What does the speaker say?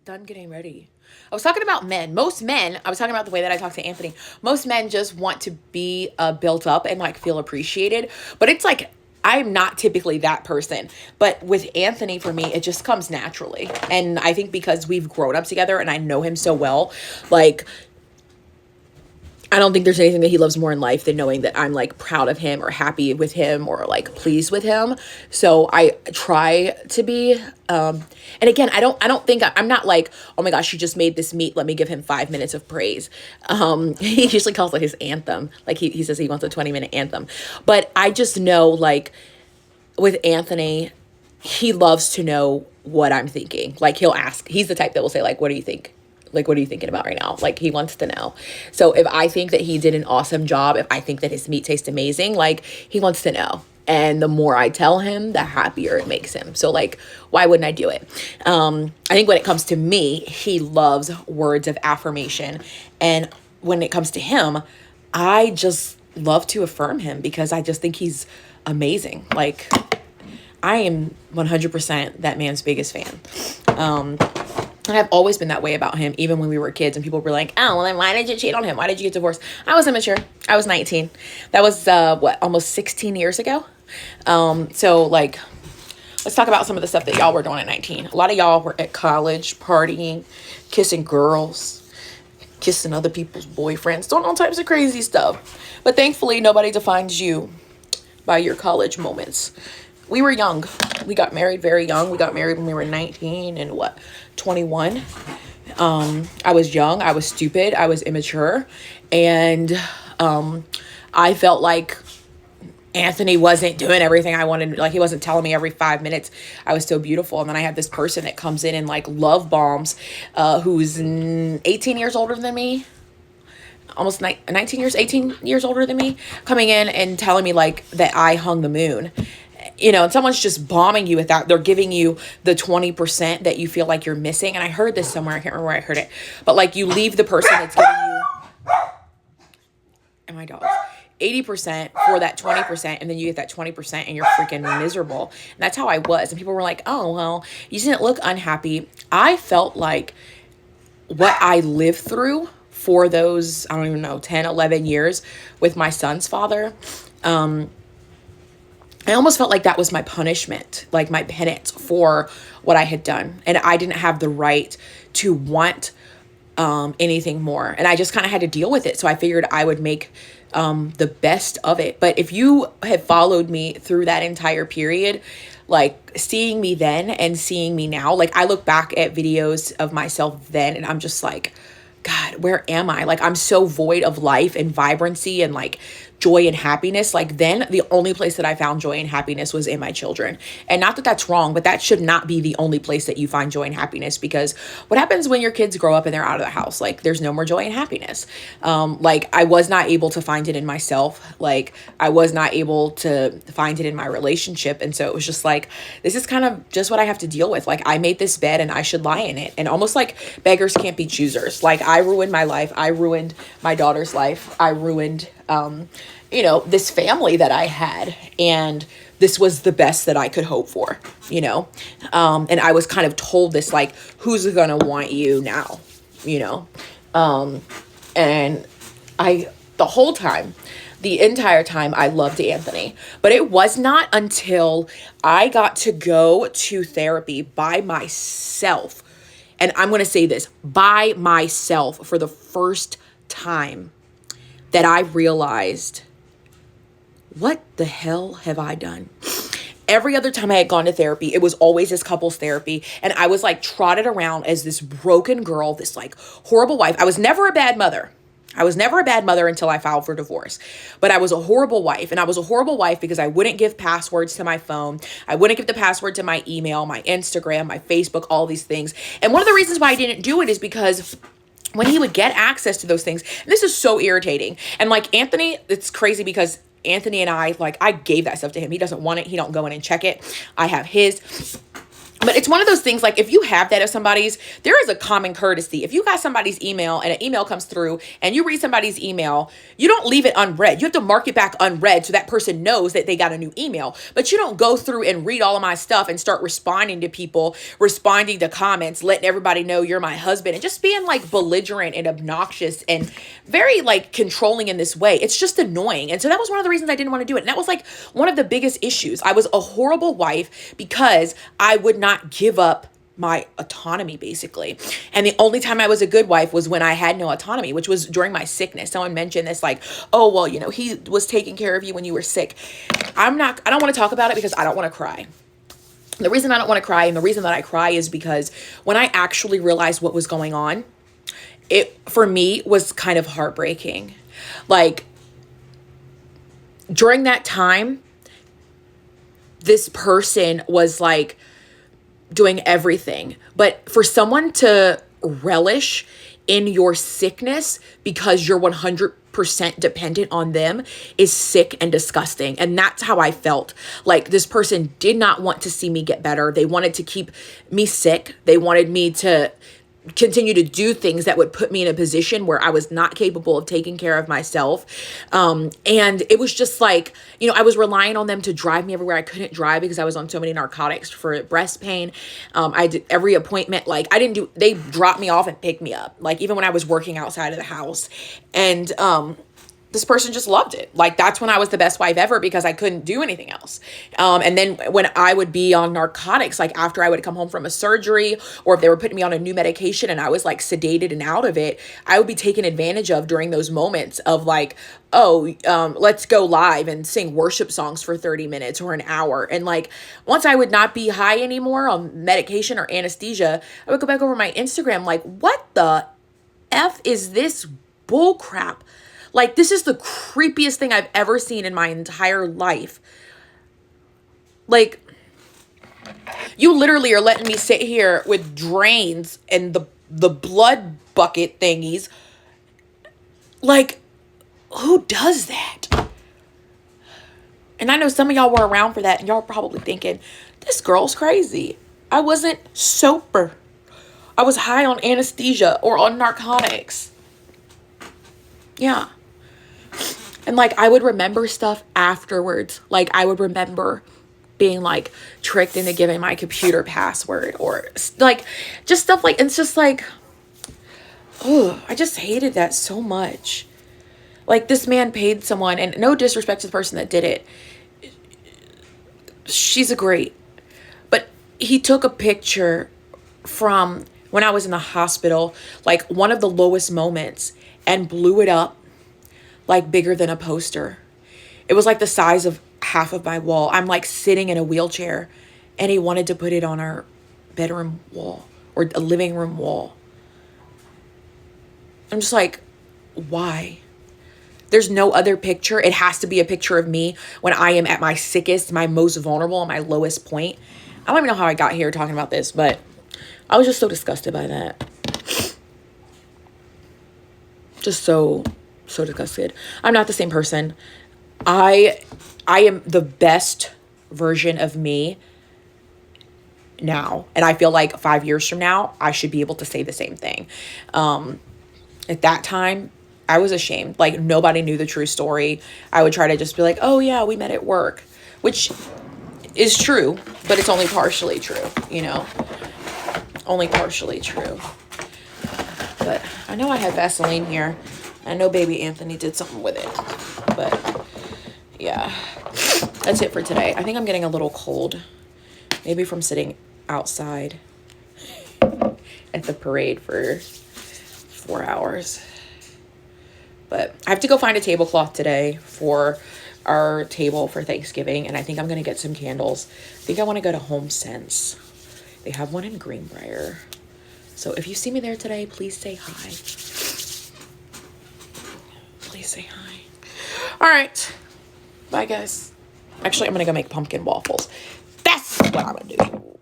Done getting ready. I was talking about men. Most men, I was talking about the way that I talk to Anthony. Most men just want to be built up and like feel appreciated. But it's like, I'm not typically that person. But with Anthony, for me, it just comes naturally. And I think because we've grown up together and I know him so well, like, I don't think there's anything that he loves more in life than knowing that I'm like proud of him or happy with him or like pleased with him. So I try to be and again, I don't think I'm not like, "Oh my gosh, he just made this meat, let me give him 5 minutes of praise." He usually calls it his anthem. Like he says he wants a 20-minute anthem. But I just know like with Anthony, he loves to know what I'm thinking. Like he'll ask. He's the type that will say like, "What do you think?" Like, what are you thinking about right now? Like, he wants to know. So if I think that he did an awesome job, if I think that his meat tastes amazing, like, he wants to know. And the more I tell him, the happier it makes him. So, like, why wouldn't I do it? I think when it comes to me, he loves words of affirmation. And when it comes to him, I just love to affirm him because I just think he's amazing. Like, I am 100% that man's biggest fan. And I've always been that way about him, even when we were kids and people were like, "Oh, well, then why did you cheat on him? Why did you get divorced?" I was immature. I was 19. That was, almost 16 years ago. So, like, let's talk about some of the stuff that y'all were doing at 19. A lot of y'all were at college, partying, kissing girls, kissing other people's boyfriends, doing all types of crazy stuff. But thankfully, nobody defines you by your college moments. We were young. We got married very young. We got married when we were 19 and 21. I was young. I was stupid. I was immature. And I felt like Anthony wasn't doing everything I wanted. Like, he wasn't telling me every 5 minutes I was so beautiful. And then I had this person that comes in and like love bombs, who's 18 years older than me, almost 19 years, 18 years older than me, coming in and telling me like that I hung the moon. And someone's just bombing you with that. They're giving you the 20% that you feel like you're missing. And I heard this somewhere. I can't remember where I heard it. But like, you leave the person that's giving you, and my dogs, 80% for that 20. And then you get that 20% and you're freaking miserable. And that's how I was. And people were like, "Oh, well, you didn't look unhappy." I felt like what I lived through for those, I don't even know, 10, 11 years with my son's father, I almost felt like that was my punishment, like my penance for what I had done. And I didn't have the right to want anything more. And I just kind of had to deal with it. So I figured I would make the best of it. But if you have followed me through that entire period, like seeing me then and seeing me now, like I look back at videos of myself then and I'm just like, God, where am I? Like, I'm so void of life and vibrancy and like joy and happiness. Like, then the only place that I found joy and happiness was in my children. And not that that's wrong, but that should not be the only place that you find joy and happiness, because what happens when your kids grow up and they're out of the house? Like, there's no more joy and happiness. Like, I was not able to find it in myself. Like, I was not able to find it in my relationship. And so it was just like, this is kind of just what I have to deal with. Like, I made this bed and I should lie in it. And almost like beggars can't be choosers. Like, I ruined my life. I ruined my daughter's life. I ruined, this family that I had. And this was the best that I could hope for, and I was kind of told this, like, who's going to want you now, and the entire time I loved Anthony, but it was not until I got to go to therapy by myself. And I'm going to say this, by myself for the first time, that I realized, what the hell have I done? Every other time I had gone to therapy, it was always this couples therapy. And I was like trotted around as this broken girl, this like horrible wife. I was never a bad mother. I was never a bad mother until I filed for divorce. But I was a horrible wife. And I was a horrible wife because I wouldn't give passwords to my phone. I wouldn't give the password to my email, my Instagram, my Facebook, all these things. And one of the reasons why I didn't do it is because when he would get access to those things, and this is so irritating. And like Anthony, it's crazy because Anthony and I gave that stuff to him. He doesn't want it. He don't go in and check it. I have his. But it's one of those things, like, if you have that of somebody's, there is a common courtesy. If you got somebody's email and an email comes through and you read somebody's email, you don't leave it unread. You have to mark it back unread so that person knows that they got a new email. But you don't go through and read all of my stuff and start responding to people, responding to comments, letting everybody know you're my husband, and just being like belligerent and obnoxious and very like controlling in this way. It's just annoying. And so that was one of the reasons I didn't want to do it. And that was like one of the biggest issues. I was a horrible wife because I would not give up my autonomy, basically. And the only time I was a good wife was when I had no autonomy, which was during my sickness. Someone mentioned this, like, oh, well, you know, he was taking care of you when you were sick. I don't want to talk about it because I don't want to cry. The reason I don't want to cry, and the reason that I cry, is because when I actually realized what was going on, it, for me, was kind of heartbreaking. Like, during that time, this person was like doing everything. But for someone to relish in your sickness because you're 100% dependent on them is sick and disgusting. And that's how I felt. Like, this person did not want to see me get better. They wanted to keep me sick. They wanted me to continue to do things that would put me in a position where I was not capable of taking care of myself. And it was just like, you know, I was relying on them to drive me everywhere. I couldn't drive because I was on so many narcotics for breast pain. I did every appointment. Like, they dropped me off and picked me up. Like, even when I was working outside of the house. And, this person just loved it. Like, that's when I was the best wife ever because I couldn't do anything else. And then when I would be on narcotics, like after I would come home from a surgery, or if they were putting me on a new medication and I was like sedated and out of it, I would be taken advantage of during those moments of like, oh, let's go live and sing worship songs for 30 minutes or an hour. And like, once I would not be high anymore on medication or anesthesia, I would go back over my Instagram like, what the F is this bull crap? Like, this is the creepiest thing I've ever seen in my entire life. Like, you literally are letting me sit here with drains and the blood bucket thingies. Like, who does that? And I know some of y'all were around for that, and y'all probably thinking, this girl's crazy. I wasn't sober. I was high on anesthesia or on narcotics. Yeah. And like, I would remember stuff afterwards. Like, I would remember being like tricked into giving my computer password, or like just stuff like, it's just like, oh, I just hated that so much. Like, this man paid someone, and no disrespect to the person that did it, she's a great, but he took a picture from when I was in the hospital, like one of the lowest moments, and blew it up like bigger than a poster. It was like the size of half of my wall. I'm like sitting in a wheelchair, and he wanted to put it on our bedroom wall or a living room wall. I'm just like, why? There's no other picture. It has to be a picture of me when I am at my sickest, my most vulnerable, and my lowest point. I don't even know how I got here talking about this, but I was just so disgusted by that. Just so disgusted. I'm not the same person. I am the best version of me now. And I feel like 5 years from now, I should be able to say the same thing. At that time, I was ashamed. Like, nobody knew the true story. I would try to just be like, oh yeah, we met at work, which is true, but it's only partially true, you know? Only partially true. But I know I have Vaseline here. I know baby Anthony did something with it. But yeah, that's it for today. I think I'm getting a little cold. Maybe from sitting outside at the parade for 4 hours. But I have to go find a tablecloth today for our table for Thanksgiving. And I think I'm going to get some candles. I think I want to go to Home Sense. They have one in Greenbrier. So if you see me there today, please say hi. Please say hi. All right. Bye, guys. Actually, I'm going to go make pumpkin waffles. That's what I'm going to do.